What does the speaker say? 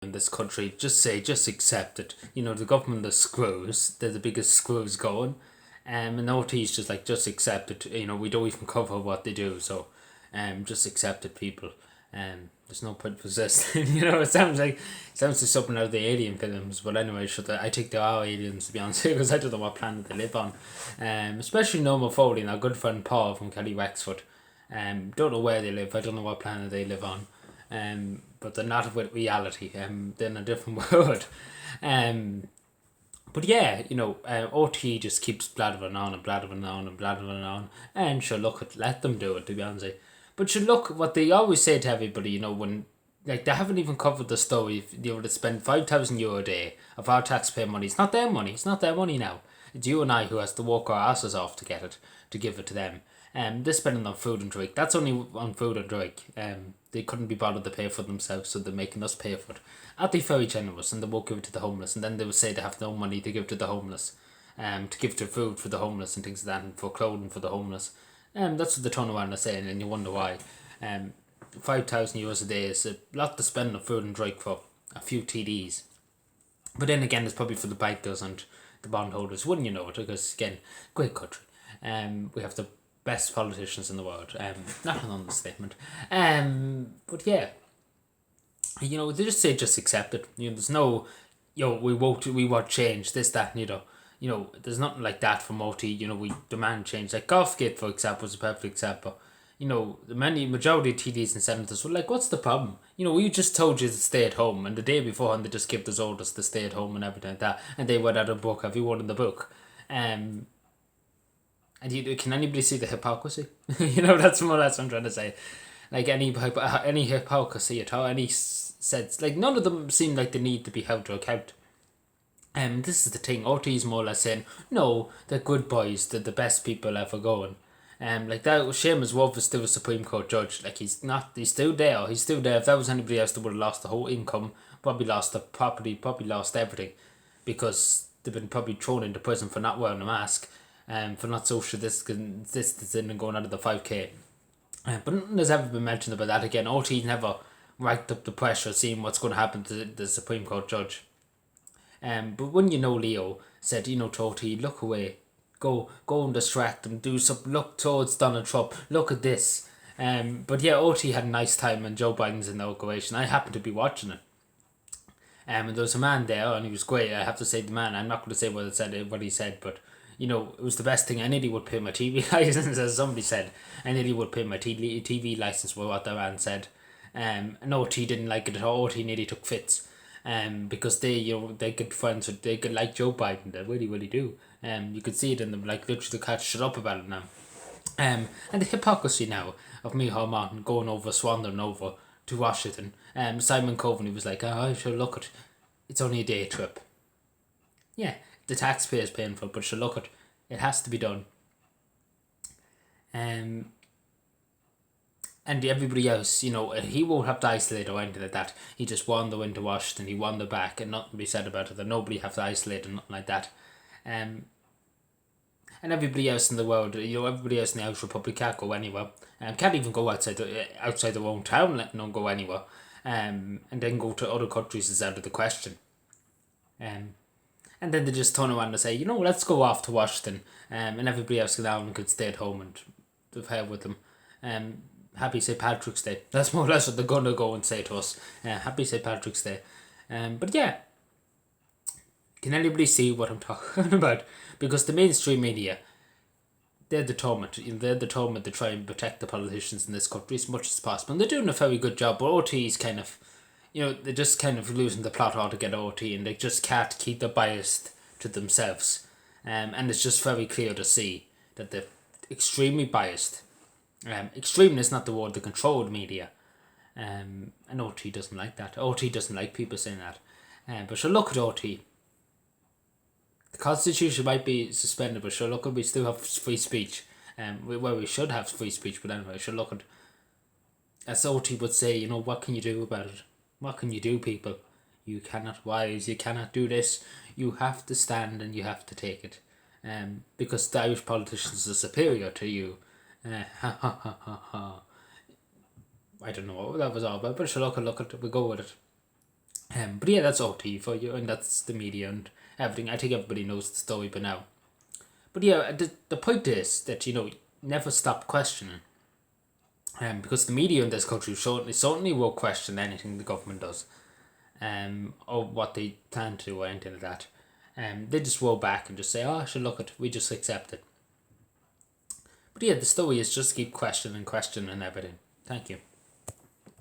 in this country, just accept it. The government are screws. They're the biggest screws going. And OT's just accept it. We don't even cover what they do, so just accept it, people. There's no point resisting. It sounds like something out of the alien films, but anyway, I think there are aliens, to be honest, because I don't know what planet they live on. Especially Norma Foley and our good friend Paul from Kelly Wexford. Don't know where they live. I don't know what planet they live on. But they're not with reality. They're in a different world. But yeah, OT just keeps blathering on and blathering on and blathering on, and sure, let them do it, to be honest. But sure, look, what they always say to everybody, when like they haven't even covered the story. If they were to spend €5,000 a day of our taxpayer money, it's not their money. It's not their money now. It's you and I who has to walk our asses off to get it, to give it to them. They're spending on food and drink. That's only on food and drink. They couldn't be bothered to pay for themselves, so they're making us pay for it. Are they very generous, and they won't give it to the homeless, and then they will say they have no money to give to the homeless, to give to food for the homeless and things like that, and for clothing for the homeless. That's what the turn around are saying, and you wonder why. €5,000 a day is a lot to spend on food and drink for a few TDs. But then again, it's probably for the bankers and the bondholders, wouldn't you know it? Because again, great country. We have the best politicians in the world. Not an understatement. But yeah, they just say just accept it. There's no, we won't change this, that, and there's nothing like that from OT. We demand change. Like Golfgate, for example, is a perfect example. The majority of TDs and senators were like, what's the problem? We just told you to stay at home, and the day before, and they just gave us orders to stay at home and everything like that, and they went out of book everyone in the book. And can anybody see the hypocrisy? That's more or less what I'm trying to say. Like any hypocrisy at all, any sense. Like none of them seem like they need to be held to account. This is the thing. OT is more or less saying, no, they're good boys. They're the best people ever going. Like that, Seamus Wolf is still a Supreme Court judge. Like he's not. He's still there. He's still there. If that was anybody else, they would have lost the whole income. Probably lost the property. Probably lost everything, because they've been probably thrown into prison for not wearing a mask. For not social distancing and going out of the 5K. But nothing has ever been mentioned about that again. OT never racked up the pressure seeing what's going to happen to the Supreme Court judge. But when Leo said, to OT, look away, go and distract them, do something, look towards Donald Trump, look at this. But yeah, OT had a nice time and Joe Biden's inauguration. I happened to be watching it. And there was a man there and he was great. I have to say the man, I'm not going to say what he said, but it was the best thing. I nearly would pay my TV license, as somebody said. I nearly would pay my TV license for what the man said. And OT didn't like it at all. OT nearly took fits. Because they good friends with, they could like Joe Biden. They really, really do. You could see it in them, like literally the cat shut up about it now. And the hypocrisy now of Micheál Martin going over, swandering over to Washington. Simon Coveney was like, oh, sure, look at, it's only a day trip. Yeah, the taxpayers paying for it, but sure, look at, it has to be done. And everybody else, he won't have to isolate or anything like that. He just wander into Washington, he wander back, and nothing be said about it. And nobody have to isolate or nothing like that. And everybody else in the world, everybody else in the Irish Republic can't go anywhere. Can't even go outside their own town, letting them go anywhere. And then go to other countries is out of the question. And then they just turn around and say, let's go off to Washington. And everybody else could stay at home and have hell with them. Happy St. Patrick's Day. That's more or less what they're going to go and say to us. Happy St. Patrick's Day. But yeah, can anybody see what I'm talking about? Because the mainstream media, they're determined. They're determined to try and protect the politicians in this country as much as possible. And they're doing a very good job. But OT is kind of, they're just kind of losing the plot altogether, OT. And they just can't keep the bias to themselves. And it's just very clear to see that they're extremely biased. Extreme is not the word, the controlled media. And OT doesn't like that. OT doesn't like people saying that. But sure, look at OT. The Constitution might be suspended, but sure, look at, we still have free speech. We should have free speech, but anyway, sure, look at, as OT would say, what can you do about it? What can you do, people? You cannot rise, you cannot do this. You have to stand and you have to take it. Because the Irish politicians are superior to you. I don't know what that was all about, but sure, look at we go with it. But yeah, that's OT for you, and that's the media and everything. I think everybody knows the story by now. But yeah, the point is that, never stop questioning. Because the media in this country certainly will question anything the government does, or what they plan to do or anything like that. They just roll back and just say, "Oh, should look at, we just accept it." But yeah, the story is just keep questioning everything. Thank you.